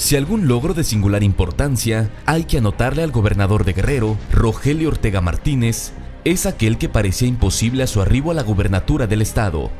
Si algún logro de singular importancia hay que anotarle al gobernador de Guerrero, Rogelio Ortega Martínez, es aquel que parecía imposible a su arribo a la gubernatura del estado: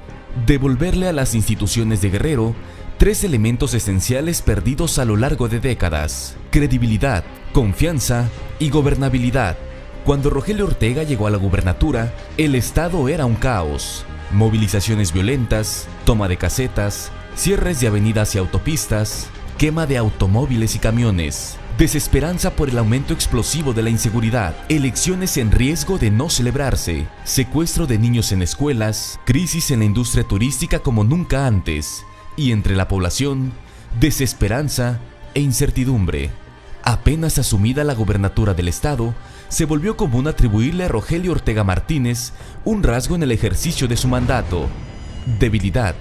devolverle a las instituciones de Guerrero tres elementos esenciales perdidos a lo largo de décadas: credibilidad, confianza y gobernabilidad. Cuando Rogelio Ortega llegó a la gubernatura, el estado era un caos: movilizaciones violentas, toma de casetas, cierres de avenidas y autopistas, quema de automóviles y camiones, desesperanza por el aumento explosivo de la inseguridad, elecciones en riesgo de no celebrarse, secuestro de niños en escuelas, crisis en la industria turística como nunca antes, y entre la población, desesperanza e incertidumbre. Apenas asumida la gobernatura del estado, se volvió común atribuirle a Rogelio Ortega Martínez un rasgo en el ejercicio de su mandato: debilidad.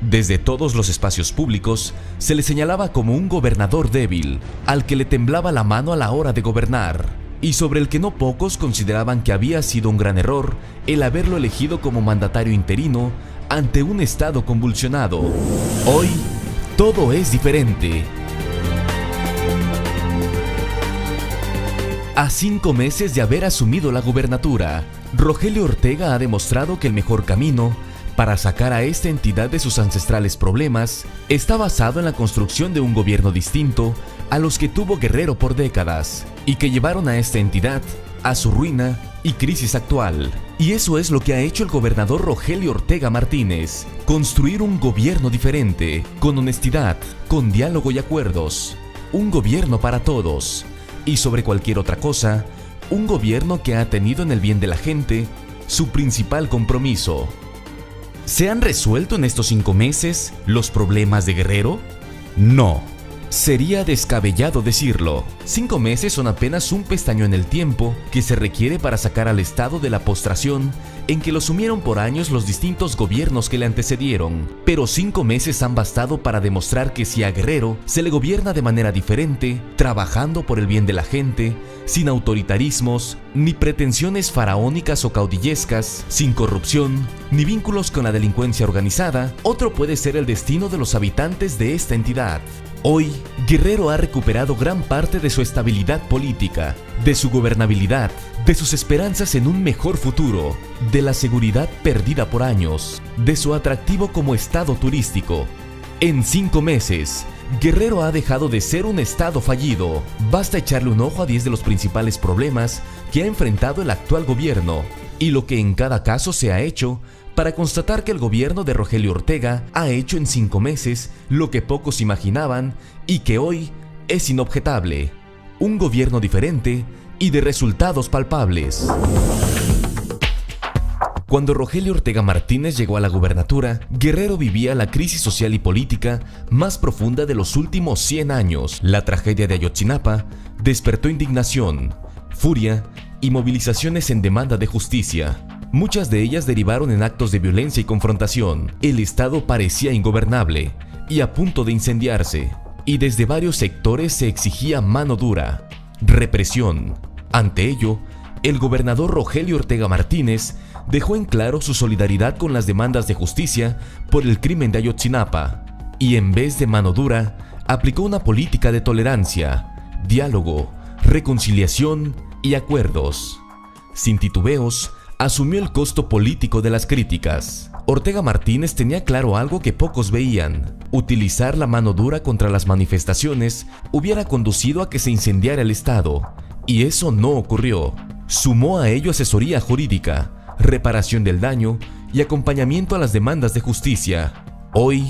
Desde todos los espacios públicos se le señalaba como un gobernador débil, al que le temblaba la mano a la hora de gobernar, y sobre el que no pocos consideraban que había sido un gran error el haberlo elegido como mandatario interino ante un estado convulsionado. Hoy, todo es diferente. A 5 meses de haber asumido la gubernatura, Rogelio Ortega ha demostrado que el mejor camino para sacar a esta entidad de sus ancestrales problemas está basado en la construcción de un gobierno distinto a los que tuvo Guerrero por décadas y que llevaron a esta entidad a su ruina y crisis actual. Y eso es lo que ha hecho el gobernador Rogelio Ortega Martínez: construir un gobierno diferente, con honestidad, con diálogo y acuerdos, un gobierno para todos, y sobre cualquier otra cosa, un gobierno que ha tenido en el bien de la gente su principal compromiso. ¿Se han resuelto en estos 5 meses los problemas de Guerrero? No. Sería descabellado decirlo. 5 meses son apenas un pestañeo en el tiempo que se requiere para sacar al estado de la postración en que lo sumieron por años los distintos gobiernos que le antecedieron. Pero 5 meses han bastado para demostrar que si a Guerrero se le gobierna de manera diferente, trabajando por el bien de la gente, sin autoritarismos, ni pretensiones faraónicas o caudillescas, sin corrupción, ni vínculos con la delincuencia organizada, otro puede ser el destino de los habitantes de esta entidad. Hoy, Guerrero ha recuperado gran parte de su estabilidad política, de su gobernabilidad, de sus esperanzas en un mejor futuro, de la seguridad perdida por años, de su atractivo como estado turístico. En 5 meses, Guerrero ha dejado de ser un estado fallido. Basta echarle un ojo a 10 de los principales problemas que ha enfrentado el actual gobierno y lo que en cada caso se ha hecho para constatar que el gobierno de Rogelio Ortega ha hecho en 5 meses lo que pocos imaginaban y que hoy es inobjetable: un gobierno diferente y de resultados palpables. Cuando Rogelio Ortega Martínez llegó a la gubernatura, Guerrero vivía la crisis social y política más profunda de los últimos 100 años. La tragedia de Ayotzinapa despertó indignación, furia y movilizaciones en demanda de justicia. Muchas de ellas derivaron en actos de violencia y confrontación. El estado parecía ingobernable y a punto de incendiarse, y desde varios sectores se exigía mano dura, represión. Ante ello, el gobernador Rogelio Ortega Martínez dejó en claro su solidaridad con las demandas de justicia por el crimen de Ayotzinapa, y en vez de mano dura, aplicó una política de tolerancia, diálogo, reconciliación y acuerdos. Sin titubeos, asumió el costo político de las críticas. Ortega Martínez tenía claro algo que pocos veían: utilizar la mano dura contra las manifestaciones hubiera conducido a que se incendiara el estado, y eso no ocurrió. Sumó a ello asesoría jurídica, reparación del daño y acompañamiento a las demandas de justicia. Hoy,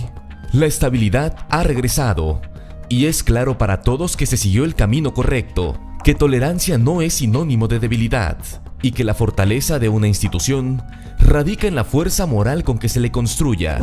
la estabilidad ha regresado, y es claro para todos que se siguió el camino correcto, que tolerancia no es sinónimo de debilidad, y que la fortaleza de una institución radica en la fuerza moral con que se le construya.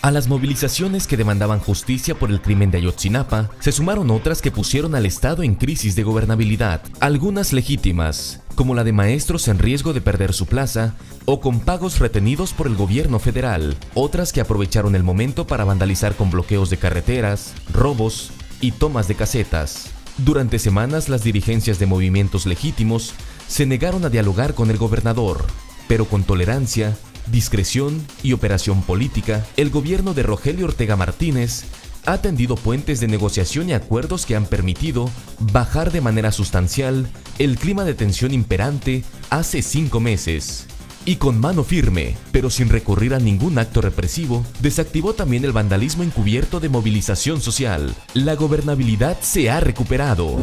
A las movilizaciones que demandaban justicia por el crimen de Ayotzinapa se sumaron otras que pusieron al Estado en crisis de gobernabilidad, algunas legítimas, como la de maestros en riesgo de perder su plaza o con pagos retenidos por el gobierno federal, otras que aprovecharon el momento para vandalizar con bloqueos de carreteras, robos y tomas de casetas. Durante semanas, las dirigencias de movimientos legítimos se negaron a dialogar con el gobernador, pero con tolerancia, discreción y operación política, el gobierno de Rogelio Ortega Martínez ha tendido puentes de negociación y acuerdos que han permitido bajar de manera sustancial el clima de tensión imperante hace 5 meses. Y con mano firme, pero sin recurrir a ningún acto represivo, desactivó también el vandalismo encubierto de movilización social. La gobernabilidad se ha recuperado.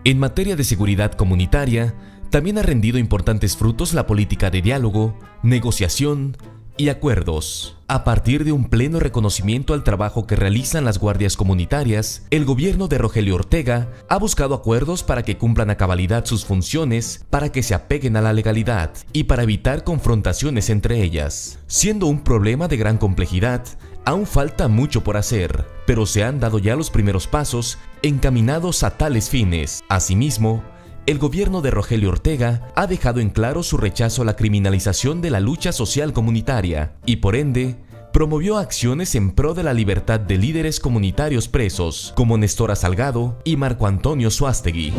En materia de seguridad comunitaria, también ha rendido importantes frutos la política de diálogo, negociación y acuerdos. A partir de un pleno reconocimiento al trabajo que realizan las guardias comunitarias, el gobierno de Rogelio Ortega ha buscado acuerdos para que cumplan a cabalidad sus funciones, para que se apeguen a la legalidad y para evitar confrontaciones entre ellas. Siendo un problema de gran complejidad, aún falta mucho por hacer, pero se han dado ya los primeros pasos encaminados a tales fines. Asimismo, el gobierno de Rogelio Ortega ha dejado en claro su rechazo a la criminalización de la lucha social comunitaria y, por ende, promovió acciones en pro de la libertad de líderes comunitarios presos, como Nestora Salgado y Marco Antonio Suástegui.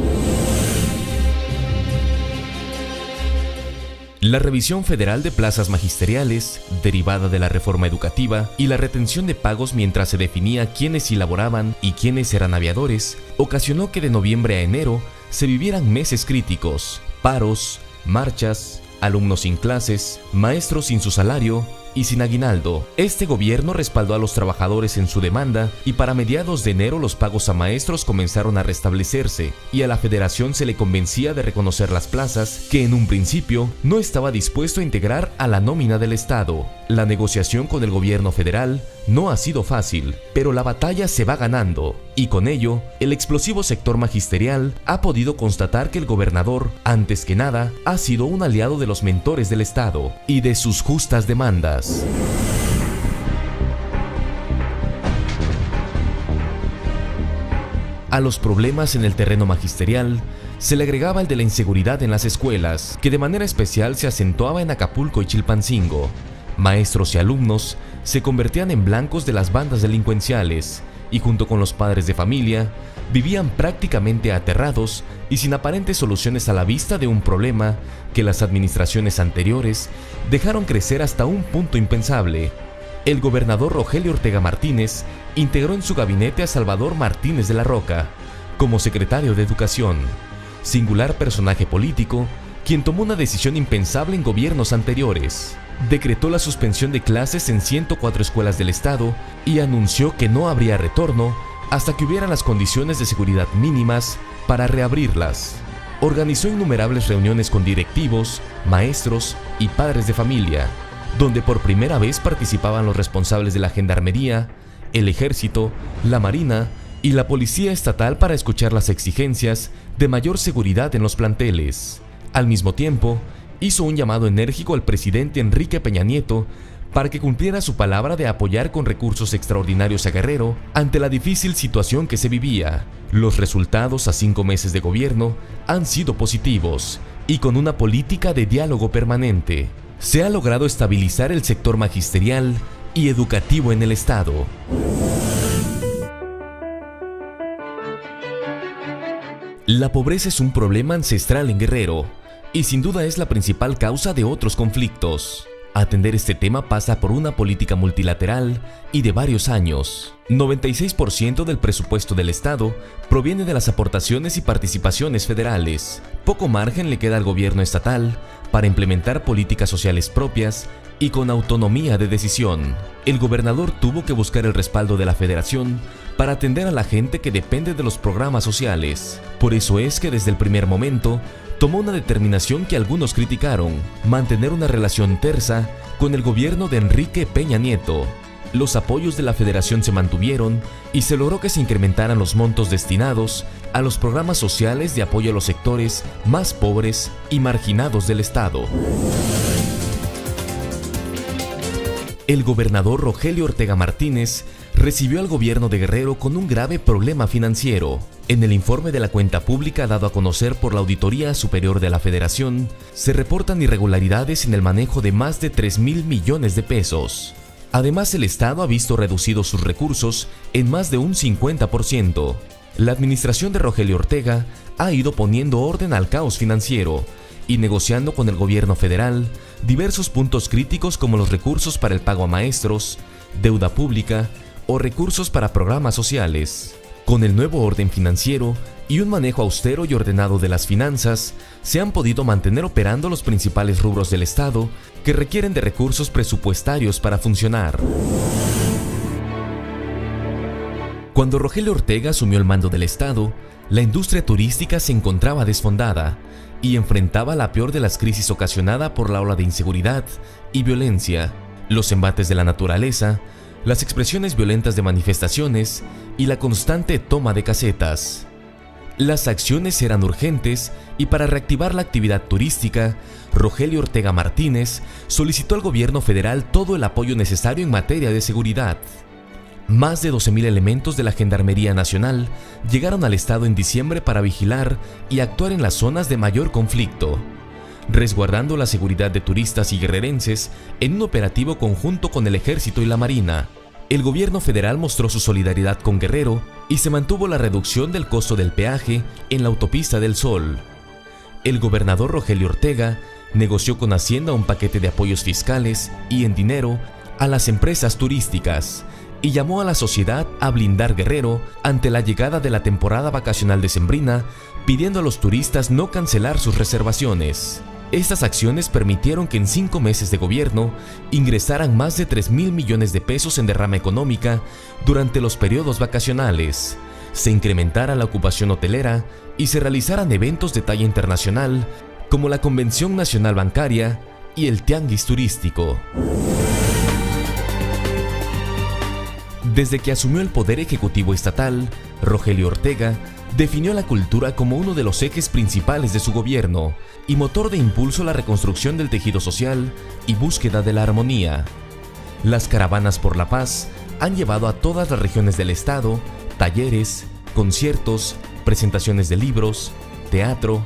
La revisión federal de plazas magisteriales, derivada de la reforma educativa y la retención de pagos mientras se definía quiénes sí laboraban y quiénes eran aviadores, ocasionó que de noviembre a enero se vivieran meses críticos, paros, marchas, alumnos sin clases, maestros sin su salario y sin aguinaldo. Este gobierno respaldó a los trabajadores en su demanda y para mediados de enero los pagos a maestros comenzaron a restablecerse y a la federación se le convencía de reconocer las plazas que en un principio no estaba dispuesto a integrar a la nómina del Estado. La negociación con el gobierno federal no ha sido fácil, pero la batalla se va ganando y con ello el explosivo sector magisterial ha podido constatar que el gobernador, antes que nada, ha sido un aliado de los mentores del Estado y de sus justas demandas. A los problemas en el terreno magisterial se le agregaba el de la inseguridad en las escuelas, que de manera especial se acentuaba en Acapulco y Chilpancingo. Maestros y alumnos se convertían en blancos de las bandas delincuenciales y junto con los padres de familia vivían prácticamente aterrados y sin aparentes soluciones a la vista de un problema que las administraciones anteriores dejaron crecer hasta un punto impensable. El gobernador Rogelio Ortega Martínez integró en su gabinete a Salvador Martínez de la Roca como secretario de Educación, singular personaje político quien tomó una decisión impensable en gobiernos anteriores. Decretó la suspensión de clases en 104 escuelas del estado y anunció que no habría retorno hasta que hubieran las condiciones de seguridad mínimas para reabrirlas. Organizó innumerables reuniones con directivos, maestros y padres de familia, donde por primera vez participaban los responsables de la Gendarmería, el Ejército, la Marina y la Policía Estatal para escuchar las exigencias de mayor seguridad en los planteles. Al mismo tiempo, hizo un llamado enérgico al presidente Enrique Peña Nieto para que cumpliera su palabra de apoyar con recursos extraordinarios a Guerrero ante la difícil situación que se vivía. Los resultados a 5 meses de gobierno han sido positivos y con una política de diálogo permanente se ha logrado estabilizar el sector magisterial y educativo en el estado. La pobreza es un problema ancestral en Guerrero y sin duda es la principal causa de otros conflictos. Atender este tema pasa por una política multilateral y de varios años. 96% del presupuesto del Estado proviene de las aportaciones y participaciones federales. Poco margen le queda al gobierno estatal para implementar políticas sociales propias y con autonomía de decisión. El gobernador tuvo que buscar el respaldo de la federación para atender a la gente que depende de los programas sociales. Por eso es que desde el primer momento tomó una determinación que algunos criticaron: mantener una relación tersa con el gobierno de Enrique Peña Nieto. Los apoyos de la federación se mantuvieron y se logró que se incrementaran los montos destinados a los programas sociales de apoyo a los sectores más pobres y marginados del estado. El gobernador Rogelio Ortega Martínez recibió al gobierno de Guerrero con un grave problema financiero. En el informe de la cuenta pública dado a conocer por la Auditoría Superior de la Federación, se reportan irregularidades en el manejo de más de 3,000 millones de pesos. Además, el Estado ha visto reducidos sus recursos en más de un 50%. La administración de Rogelio Ortega ha ido poniendo orden al caos financiero y negociando con el gobierno federal diversos puntos críticos como los recursos para el pago a maestros, deuda pública o recursos para programas sociales. Con el nuevo orden financiero y un manejo austero y ordenado de las finanzas, se han podido mantener operando los principales rubros del Estado que requieren de recursos presupuestarios para funcionar. Cuando Rogelio Ortega asumió el mando del Estado, la industria turística se encontraba desfondada y enfrentaba la peor de las crisis ocasionada por la ola de inseguridad y violencia, los embates de la naturaleza, las expresiones violentas de manifestaciones y la constante toma de casetas. Las acciones eran urgentes y para reactivar la actividad turística, Rogelio Ortega Martínez solicitó al gobierno federal todo el apoyo necesario en materia de seguridad. Más de 12,000 elementos de la Gendarmería Nacional llegaron al estado en diciembre para vigilar y actuar en las zonas de mayor conflicto, resguardando la seguridad de turistas y guerrerenses en un operativo conjunto con el Ejército y la Marina. El gobierno federal mostró su solidaridad con Guerrero y se mantuvo la reducción del costo del peaje en la Autopista del Sol. El gobernador Rogelio Ortega negoció con Hacienda un paquete de apoyos fiscales y en dinero a las empresas turísticas y llamó a la sociedad a blindar Guerrero ante la llegada de la temporada vacacional decembrina, pidiendo a los turistas no cancelar sus reservaciones. Estas acciones permitieron que en 5 meses de gobierno ingresaran más de 3,000 millones de pesos en derrama económica durante los periodos vacacionales, se incrementara la ocupación hotelera y se realizaran eventos de talla internacional como la Convención Nacional Bancaria y el Tianguis Turístico. Desde que asumió el poder ejecutivo estatal, Rogelio Ortega definió la cultura como uno de los ejes principales de su gobierno y motor de impulso a la reconstrucción del tejido social y búsqueda de la armonía. Las caravanas por la paz han llevado a todas las regiones del estado talleres, conciertos, presentaciones de libros, teatro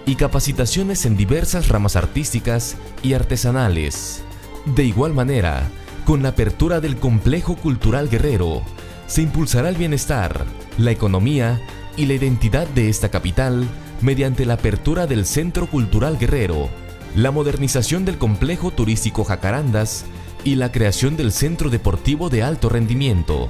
y capacitaciones en diversas ramas artísticas y artesanales. De igual manera, con la apertura del Complejo Cultural Guerrero, se impulsará el bienestar, la economía y la identidad de esta capital mediante la apertura del Centro Cultural Guerrero, la modernización del Complejo Turístico Jacarandas y la creación del Centro Deportivo de Alto Rendimiento.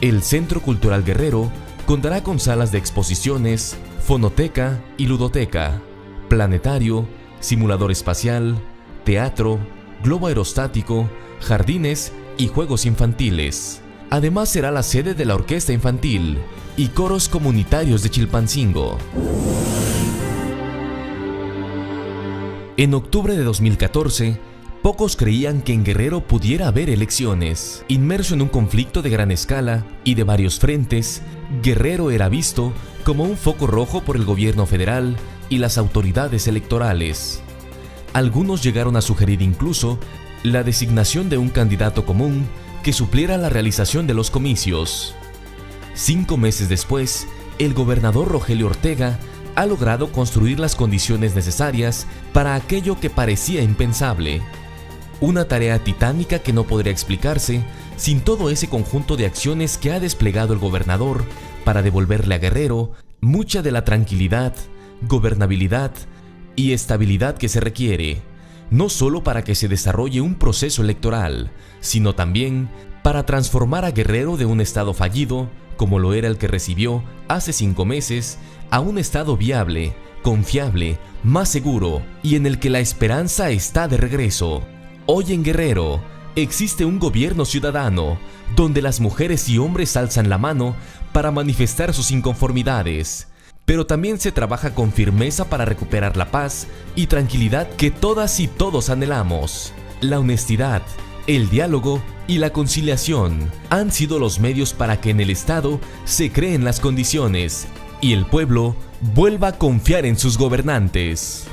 El Centro Cultural Guerrero contará con salas de exposiciones, fonoteca y ludoteca, planetario, simulador espacial, teatro, globo aerostático, jardines y juegos infantiles. Además será la sede de la Orquesta Infantil y coros comunitarios de Chilpancingo. En octubre de 2014, pocos creían que en Guerrero pudiera haber elecciones. Inmerso en un conflicto de gran escala y de varios frentes, Guerrero era visto como un foco rojo por el gobierno federal y las autoridades electorales. Algunos llegaron a sugerir incluso la designación de un candidato común que supliera la realización de los comicios. 5 meses después, el gobernador Rogelio Ortega ha logrado construir las condiciones necesarias para aquello que parecía impensable. Una tarea titánica que no podría explicarse sin todo ese conjunto de acciones que ha desplegado el gobernador para devolverle a Guerrero mucha de la tranquilidad, gobernabilidad y estabilidad que se requiere, no solo para que se desarrolle un proceso electoral, sino también para transformar a Guerrero de un estado fallido, como lo era el que recibió hace 5 meses, a un estado viable, confiable, más seguro y en el que la esperanza está de regreso. Hoy en Guerrero existe un gobierno ciudadano, donde las mujeres y hombres alzan la mano para manifestar sus inconformidades, pero también se trabaja con firmeza para recuperar la paz y tranquilidad que todas y todos anhelamos. La honestidad, el diálogo y la conciliación han sido los medios para que en el Estado se creen las condiciones y el pueblo vuelva a confiar en sus gobernantes.